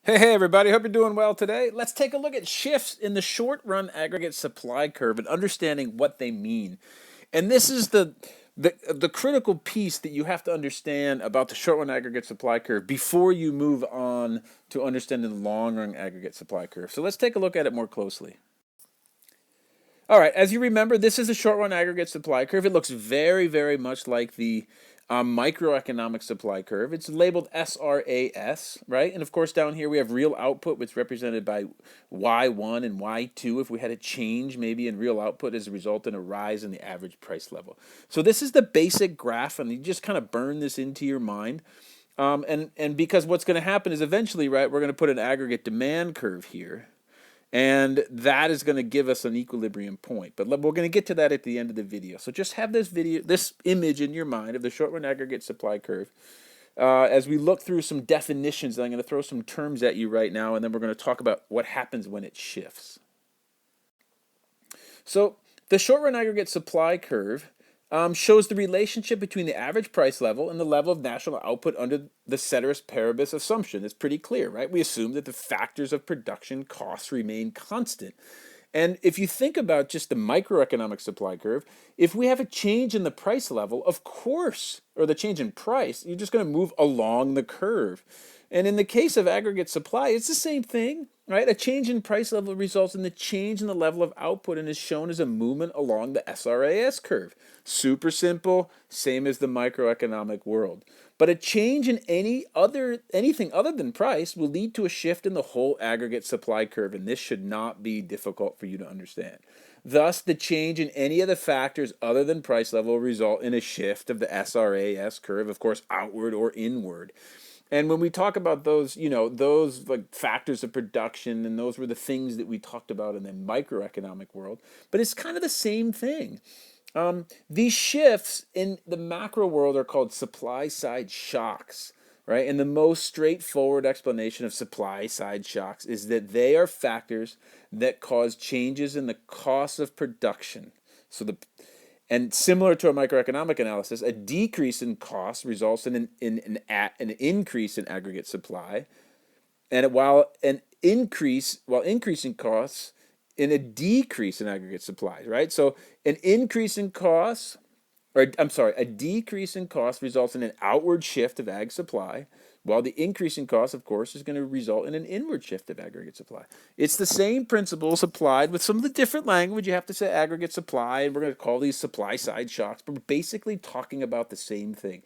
Hey everybody, hope you're doing well today. Let's take a look at shifts in the short run aggregate supply curve and understanding what they mean. And this is the critical piece that you have to understand about the short run aggregate supply curve before you move on to understanding the long run aggregate supply curve. So let's take a look at it more closely. All right, as you remember, this is the short run aggregate supply curve. It looks very, very much like the microeconomic supply curve. It's labeled SRAS, right? And of course, down here we have real output, which is represented by Y1 and Y2. If we had a change maybe in real output as a result in a rise in the average price level. So this is the basic graph, and you just kind of burn this into your mind. And because what's going to happen is eventually, right, we're going to put an aggregate demand curve here. And that is going to give us an equilibrium point. But we're going to get to that at the end of the video. So just have this image in your mind of the short run aggregate supply curve. As we look through some definitions, I'm going to throw some terms at you right now, and then we're going to talk about what happens when it shifts. So the short run aggregate supply curve shows the relationship between the average price level and the level of national output under the ceteris paribus assumption. It's pretty clear, right? We assume that the factors of production costs remain constant. And if you think about just the microeconomic supply curve, if we have a change in the price level, of course, or the change in price, you're just going to move along the curve. And in the case of aggregate supply, it's the same thing, right? A change in price level results in the change in the level of output and is shown as a movement along the SRAS curve. Super simple, same as the microeconomic world. But a change in anything other than price will lead to a shift in the whole aggregate supply curve, and this should not be difficult for you to understand. Thus, the change in any of the factors other than price level will result in a shift of the SRAS curve, of course, outward or inward. And when we talk about those, those like factors of production, and those were the things that we talked about in the microeconomic world, but it's kind of the same thing. These shifts in the macro world are called supply side shocks, right? And the most straightforward explanation of supply side shocks is that they are factors that cause changes in the cost of production. And similar to a microeconomic analysis, a decrease in cost results in an increase in aggregate supply, and while increasing costs in a decrease in aggregate supplies, right? So an increase in costs, or I'm sorry, a decrease in cost results in an outward shift of ag supply, while the increase in cost, of course, is going to result in an inward shift of aggregate supply. It's the same principles applied with some of the different language. You have to say aggregate supply, and we're going to call these supply side shocks, but we're basically talking about the same thing.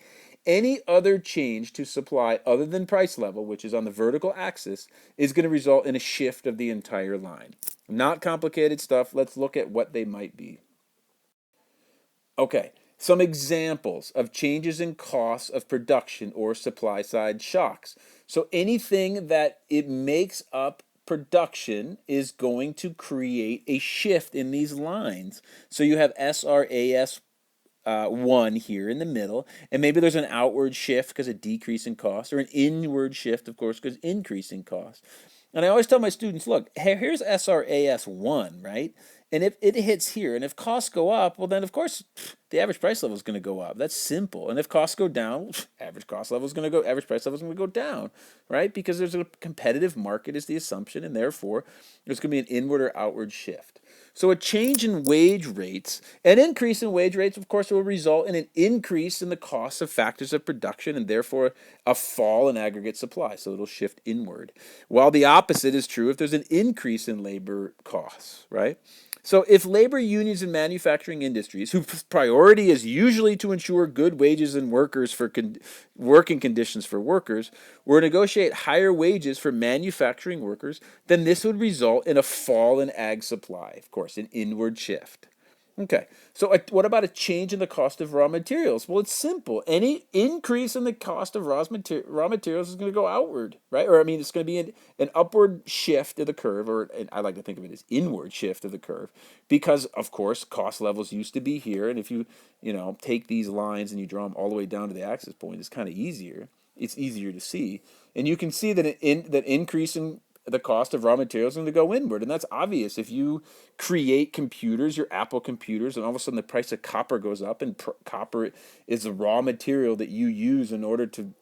Any other change to supply other than price level, which is on the vertical axis, is going to result in a shift of the entire line. Not complicated stuff. Let's look at what they might be. Okay, some examples of changes in costs of production or supply side shocks. So anything that it makes up production is going to create a shift in these lines. So you have SRAS 1 here in the middle, and maybe there's an outward shift because of decrease in cost, or an inward shift, of course, because increase in cost. And I always tell my students, look, here's SRAS 1, right? And if it hits here, and if costs go up, well, then of course the average price level is going to go up. That's simple. And if costs go down, average cost level is going to go, average price level is going to go down, right? Because there's a competitive market is the assumption, and therefore there's going to be an inward or outward shift. So a change in wage rates, an increase in wage rates, of course, will result in an increase in the cost of factors of production and therefore a fall in aggregate supply. So it'll shift inward. While the opposite is true if there's an increase in labor costs, right? So if labor unions in manufacturing industries, whose priority is usually to ensure good wages and working conditions for workers, were to negotiate higher wages for manufacturing workers, then this would result in a fall in ag supply, of course, an inward shift. Okay, so what about a change in the cost of raw materials? Well, it's simple. Any increase in the cost of raw materials is going to go outward, right? Or I mean, it's going to be an upward shift of the curve, or I like to think of it as inward shift of the curve, because of course cost levels used to be here, and if you take these lines and you draw them all the way down to the axis point, it's kind of easier. It's easier to see, and you can see that that increase in the cost of raw materials is going to go inward. And that's obvious. If you create computers, your Apple computers, and all of a sudden the price of copper goes up, and copper is the raw material that you use in order to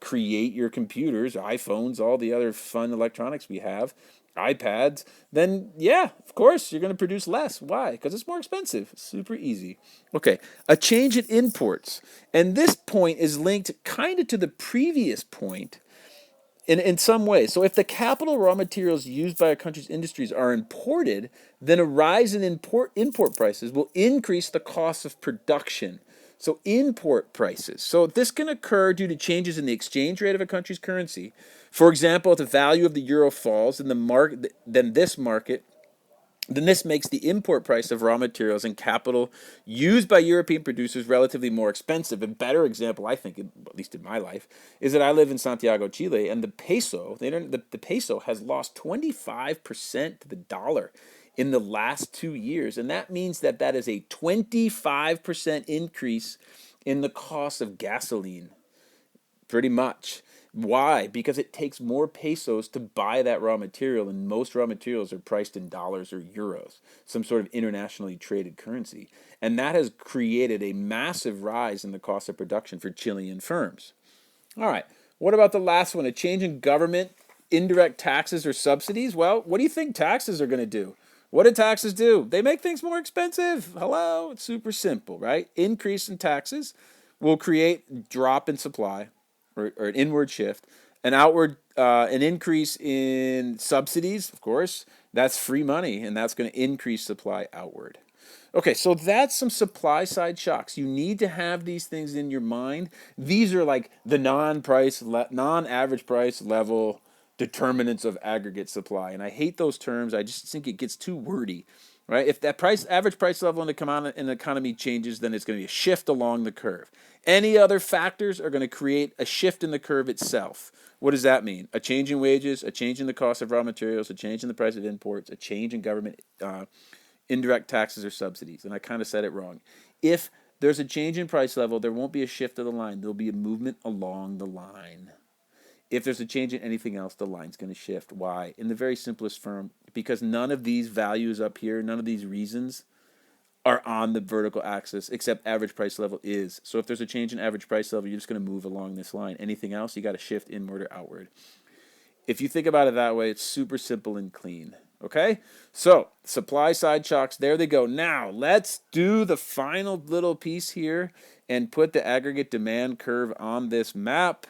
create your computers, iPhones, all the other fun electronics we have, iPads, then yeah, of course, you're going to produce less. Why? Because it's more expensive. Super easy. Okay, a change in imports. And this point is linked kind of to the previous point in some ways. So if the capital raw materials used by a country's industries are imported, then a rise in import prices will increase the cost of production. So import prices. So this can occur due to changes in the exchange rate of a country's currency. For example, if the value of the euro falls, then this makes the import price of raw materials and capital used by European producers relatively more expensive. A better example, I think, at least in my life, is that I live in Santiago, Chile, and the peso, the peso has lost 25% to the dollar in the last 2 years. And that means that is a 25% increase in the cost of gasoline, pretty much. Why? Because it takes more pesos to buy that raw material, and most raw materials are priced in dollars or euros, some sort of internationally traded currency. And that has created a massive rise in the cost of production for Chilean firms. All right, what about the last one? A change in government indirect taxes or subsidies? Well, what do you think taxes are going to do? What do taxes do? They make things more expensive. Hello, it's super simple, right? Increase in taxes will create drop in supply, or an inward shift. An increase in subsidies, of course, that's free money, and that's going to increase supply outward. Okay, so that's some supply side shocks. You need to have these things in your mind. These are like the non-average price level determinants of aggregate supply, and I hate those terms. I just think it gets too wordy. Right? If that average price level in the economy changes, then it's going to be a shift along the curve. Any other factors are going to create a shift in the curve itself. What does that mean? A change in wages, a change in the cost of raw materials, a change in the price of imports, a change in government indirect taxes or subsidies. And I kind of said it wrong. If there's a change in price level, there won't be a shift of the line. There'll be a movement along the line. If there's a change in anything else, the line's going to shift. Why? In the very simplest form, because none of these values up here, none of these reasons are on the vertical axis, except average price level is. So if there's a change in average price level, you're just going to move along this line. Anything else, you got to shift inward or outward. If you think about it that way, it's super simple and clean. Okay? So, supply side shocks, there they go. Now, let's do the final little piece here and put the aggregate demand curve on this map.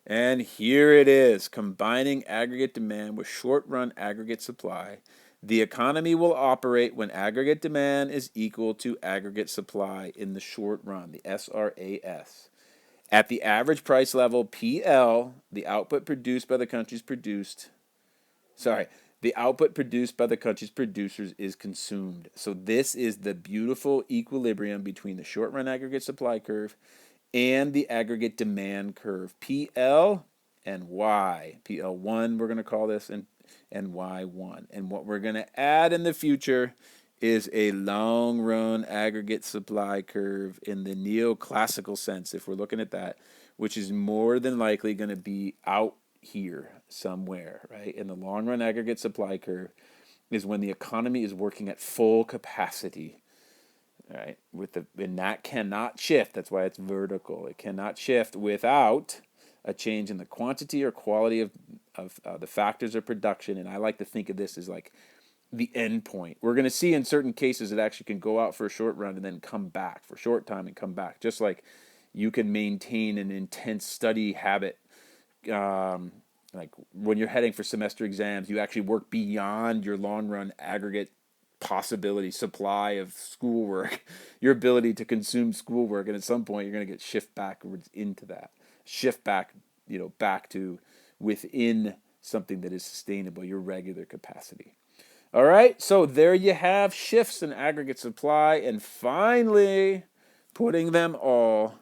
And here it is, combining aggregate demand with short-run aggregate supply. The economy will operate when aggregate demand is equal to aggregate supply in the short run, the SRAS. At the average price level, PL, the output produced by the country's producers is consumed. So this is the beautiful equilibrium between the short-run aggregate supply curve and the aggregate demand curve, PL and Y. PL1 we're going to call this, and Y1. And what we're going to add in the future is a long-run aggregate supply curve in the neoclassical sense, if we're looking at that, which is more than likely going to be out here somewhere, right? And the long-run aggregate supply curve is when the economy is working at full capacity. Right, and that cannot shift. That's why it's vertical. It cannot shift without a change in the quantity or quality of the factors of production. And I like to think of this as like the end point. We're going to see in certain cases it actually can go out for a short run and then come back for a short time and come back. Just like you can maintain an intense study habit. Like when you're heading for semester exams, you actually work beyond your long run aggregate supply of schoolwork, your ability to consume schoolwork, and at some point you're going to get shift backwards into that, back to within something that is sustainable, your regular capacity. All right, so there you have shifts in aggregate supply, and finally putting them all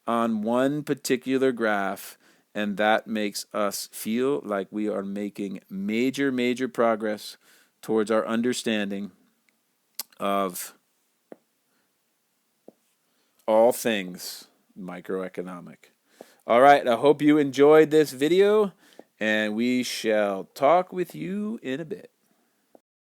on one particular graph, and that makes us feel like we are making major progress towards our understanding of all things microeconomic. All right, I hope you enjoyed this video, and we shall talk with you in a bit.